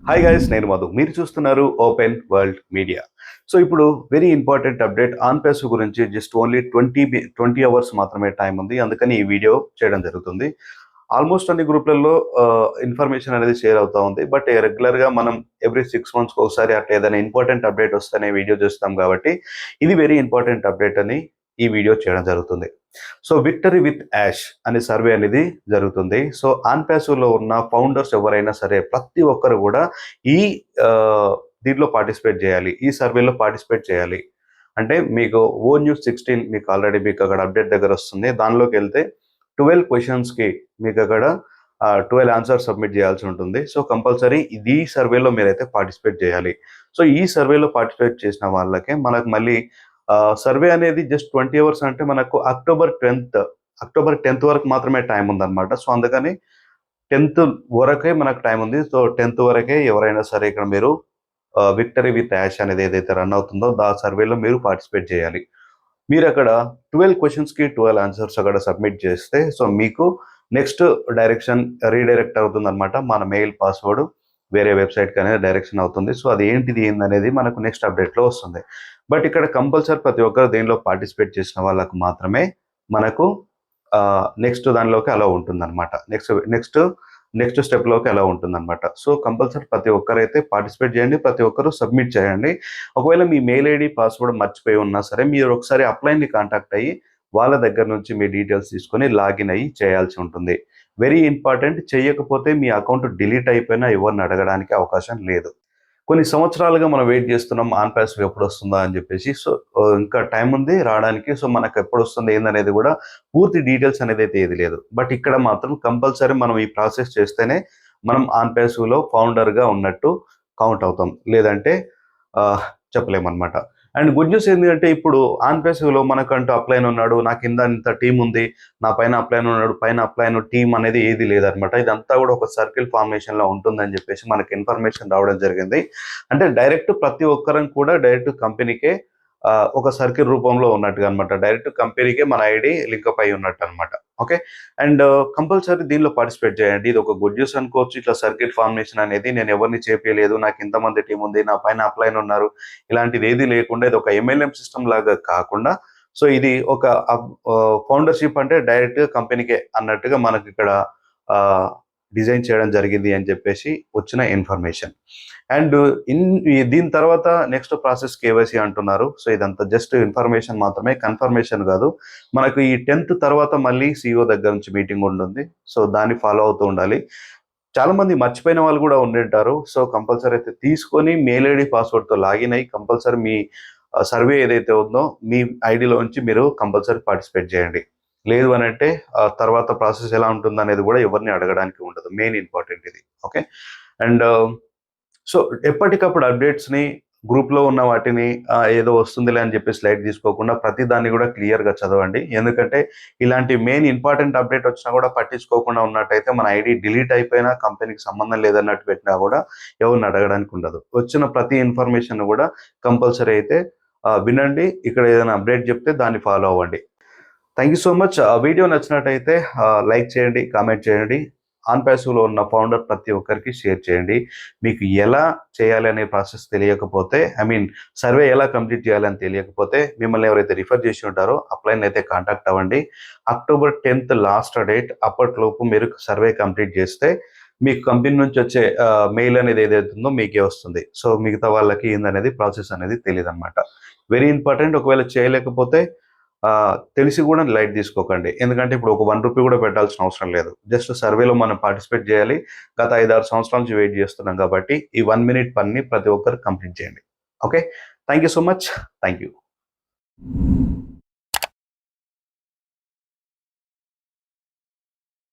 Hi guys, నేను మధు. మీరు చూస్తున్నారు ఓపెన్ వరల్డ్ మీడియా. సో ఇప్పుడు very important update on pace గురించి. జస్ట్ ఓన్లీ 20 అవర్స్ మాత్రమే టైం ఉంది, అందుకని ఈ వీడియో చేయడం జరుగుతుంది. ఆల్మోస్ట్ అన్ని గ్రూప్లలో ఇన్ఫర్మేషన్ అనేది షేర్ అవుతా ఉంది. బట్ రెగ్యులర్గా మనం ఎవ్రీ 6 మంత్స్కి ఒకసారి అట్లా ఏదైనా ఇంపార్టెంట్ అప్డేట్ వస్తేనే వీడియో చేస్తాం కాబట్టి ఇది వెరీ ఇంపార్టెంట్ అప్డేట్ అని ఈ వీడియో చేయడం జరుగుతుంది. సో విక్టరీ విత్ యాష్ అనే సర్వే అనేది జరుగుతుంది. సో ఆన్ ప్యాసివ్లో ఉన్న ఫౌండర్స్ ఎవరైనా సరే ప్రతి ఒక్కరు కూడా ఈ దీంట్లో పార్టిసిపేట్ చేయాలి, ఈ సర్వేలో పార్టిసిపేట్ చేయాలి. అంటే మీకు ONews16 మీకు ఆల్రెడీ మీకు అక్కడ అప్డేట్ దగ్గర వస్తుంది. దానిలోకి వెళ్తే 12 క్వశ్చన్స్కి మీకు అక్కడ 12 ఆన్సర్స్ సబ్మిట్ చేయాల్సి ఉంటుంది. సో కంపల్సరీ ఈ సర్వేలో మీరైతే పార్టిసిపేట్ చేయాలి. సో ఈ సర్వేలో పార్టిసిపేట్ చేసిన వాళ్ళకే మనకు మళ్ళీ సర్వే అనేది జస్ట్ 20 అవర్స్ అంటే మనకు అక్టోబర్ 10th వరకు మాత్రమే టైం ఉందన్నమాట. సో అందుకని 10th వరకే మనకు టైం ఉంది. సో 10th వరకే ఎవరైనా సరే ఇక్కడ మీరు విక్టరీ విత్ యాష్ అనేది ఏదైతే రన్ అవుతుందో ఆ సర్వేలో మీరు పార్టిసిపేట్ చేయాలి. మీరు అక్కడ 12 క్వశ్చన్స్కి 12 ఆన్సర్స్ అక్కడ సబ్మిట్ చేస్తే సో మీకు నెక్స్ట్ డైరెక్షన్ రీడైరెక్ట్ అవుతుంది అనమాట. మన మెయిల్ పాస్వర్డ్ వేరే వెబ్సైట్కి అనేది డైరెక్షన్ అవుతుంది. సో అది ఏంటనేది మనకు నెక్స్ట్ అప్డేట్లో వస్తుంది. బట్ ఇక్కడ కంపల్సరీ ప్రతి ఒక్కరు దీనిలో పార్టిసిపేట్ చేసిన వాళ్ళకు మాత్రమే మనకు నెక్స్ట్ దానిలోకి అలా ఉంటుంది అనమాట. నెక్స్ట్ స్టెప్లోకి ఎలా ఉంటుందన్నమాట. సో కంపల్సరీ ప్రతి ఒక్కరైతే పార్టిసిపేట్ చేయండి, ప్రతి ఒక్కరు సబ్మిట్ చేయండి. ఒకవేళ మీ మెయిల్ ఐడి పాస్వర్డ్ మర్చిపోయి ఉన్నా సరే మీరు ఒకసారి అప్లైన్ని కాంటాక్ట్ అయ్యి వాళ్ళ దగ్గర నుంచి మీ డీటెయిల్స్ తీసుకొని లాగిన్ అయ్యి చేయాల్సి ఉంటుంది. Very important. చేయకపోతే మీ అకౌంట్ డిలీట్ అయిపోయినా ఎవరిని అడగడానికి అవకాశం లేదు. కొన్ని సంవత్సరాలుగా మనం వెయిట్ చేస్తున్నాం ఆన్ ప్యాసివ్ ఎప్పుడు వస్తుందా అని చెప్పేసి. సో ఇంకా టైం ఉంది రావడానికి. సో మనకు ఎప్పుడు వస్తుంది ఏందనేది కూడా పూర్తి డీటెయిల్స్ అనేది అయితే ఏది లేదు. బట్ ఇక్కడ మాత్రం కంపల్సరీ మనం ఈ ప్రాసెస్ చేస్తేనే మనం ఆన్ ప్యాసివ్లో ఫౌండర్గా ఉన్నట్టు కౌంట్ అవుతాం, లేదంటే చెప్పలేమన్నమాట. అండ్ గుడ్ న్యూస్ ఏంటంటే ఇప్పుడు ఆన్ ప్యాసివ్లో మనకంటూ అప్లైన్ ఉన్నాడు, నా కింద ఇంత టీం ఉంది, నా పైన అప్లైన్ ఉన్నాడు, పైన అప్లైన్ టీం అనేది ఏది లేదనమాట. ఇదంతా కూడా ఒక సర్కిల్ ఫార్మేషన్లో ఉంటుందని చెప్పేసి మనకి ఇన్ఫర్మేషన్ రావడం జరిగింది. అంటే డైరెక్ట్ ప్రతి ఒక్కరం కూడా డైరెక్ట్ కంపెనీకే ఒక సర్కిల్ రూపంలో ఉన్నట్టుగా అనమాట. డైరెక్ట్ కంపెనీకే మన ఐడి లింకప్ అయి ఉన్నట్టు అనమాట. ఓకే. అండ్ కంపల్సరీ దీనిలో పార్టిసిపేట్ చేయండి. ఇది ఒక గుడ్ న్యూస్ అనుకోవచ్చు. ఇట్లా సర్కిట్ ఫార్మేషన్ అనేది నేను ఎవరిని చేపించలేదు, నాకు ఇంతమంది టీం ఉంది, నా పైన అప్లైన్ ఉన్నారు, ఇలాంటిది ఏది లేకుండా ఇది ఒక MLM సిస్టమ్ లాగా కాకుండా సో ఇది ఒక ఫౌండర్షిప్ అంటే డైరెక్ట్గా కంపెనీకే అన్నట్టుగా మనకి ఇక్కడ డిజైన్ చేయడం జరిగింది అని చెప్పేసి వచ్చిన ఇన్ఫర్మేషన్. అండ్ దీని తర్వాత నెక్స్ట్ ప్రాసెస్ KYC అంటున్నారు. సో ఇదంతా జస్ట్ ఇన్ఫర్మేషన్ మాత్రమే, కన్ఫర్మేషన్ కాదు. మనకు ఈ 10th తర్వాత మళ్ళీ CEO దగ్గర నుంచి మీటింగ్ ఉంటుంది. సో దాన్ని ఫాలో అవుతూ ఉండాలి. చాలా మంది మర్చిపోయిన వాళ్ళు కూడా ఉండింటారు. సో కంపల్సరీ అయితే తీసుకొని మెయిల్ ఐడి పాస్వర్డ్తో లాగిన్ అయ్యి కంపల్సరీ మీ సర్వే ఏదైతే ఉందో మీ ఐడిలో నుంచి మీరు కంపల్సరీ పార్టిసిపేట్ చేయండి. లేదు అని అంటే తర్వాత ప్రాసెస్ ఎలా ఉంటుంది అనేది కూడా ఎవరిని అడగడానికి ఉండదు. మెయిన్ ఇంపార్టెంట్ ఇది. ఓకే. అండ్ సో ఎప్పటికప్పుడు అప్డేట్స్ని గ్రూప్లో ఉన్న వాటిని ఏదో వస్తుందిలే అని చెప్పి స్లైడ్ తీసుకోకుండా ప్రతి దాన్ని కూడా క్లియర్గా చదవండి. ఎందుకంటే ఇలాంటి మెయిన్ ఇంపార్టెంట్ అప్డేట్ వచ్చినా కూడా పట్టించుకోకుండా ఉన్నట్టయితే మన ఐడి డిలీట్ అయిపోయినా కంపెనీకి సంబంధం లేదన్నట్టు పెట్టినా కూడా ఎవరిని అడగడానికి ఉండదు. వచ్చిన ప్రతి ఇన్ఫర్మేషన్ కూడా కంపల్సరీ అయితే వినండి. ఇక్కడ ఏదైనా అప్డేట్ చెప్తే దాన్ని ఫాలో అవ్వండి. Thank you so much. Video నచ్చినట్టయితే లైక్ చేయండి, కామెంట్ చేయండి. ఆన్ ప్యాసివ్లో ఉన్న ఫౌండర్ ప్రతి ఒక్కరికి షేర్ చేయండి. మీకు ఎలా చేయాలి అనే ప్రాసెస్ తెలియకపోతే, సర్వే ఎలా కంప్లీట్ చేయాలని తెలియకపోతే మిమ్మల్ని ఎవరైతే రిఫర్ చేసి ఉంటారో అప్లైన్ అయితే కాంటాక్ట్ అవ్వండి. October 10th last date. అప్పట్లోపు మీరు సర్వే కంప్లీట్ చేస్తే మీకు కంపెనీ నుంచి వచ్చే మెయిల్ అనేది ఏదైతే ఉందో మీకే వస్తుంది. సో మిగతా వాళ్ళకి ఏందనేది ప్రాసెస్ అనేది తెలియదు అనమాట. Very important. ఒకవేళ చేయలేకపోతే తెలిసి కూడా లైట్ తీసుకోకండి. ఎందుకంటే ఇప్పుడు ఒక 1 రూపీ కూడా పెట్టాల్సిన అవసరం లేదు. జస్ట్ సర్వేలో మనం పార్టిసిపేట్ చేయాలి. గత 5-6 సంవత్సరాల నుంచి వెయిట్ చేస్తున్నాం కాబట్టి ఈ 1 minute పని ప్రతి ఒక్కరు కంప్లీట్ చేయండి. Okay. Thank you so much. Thank you.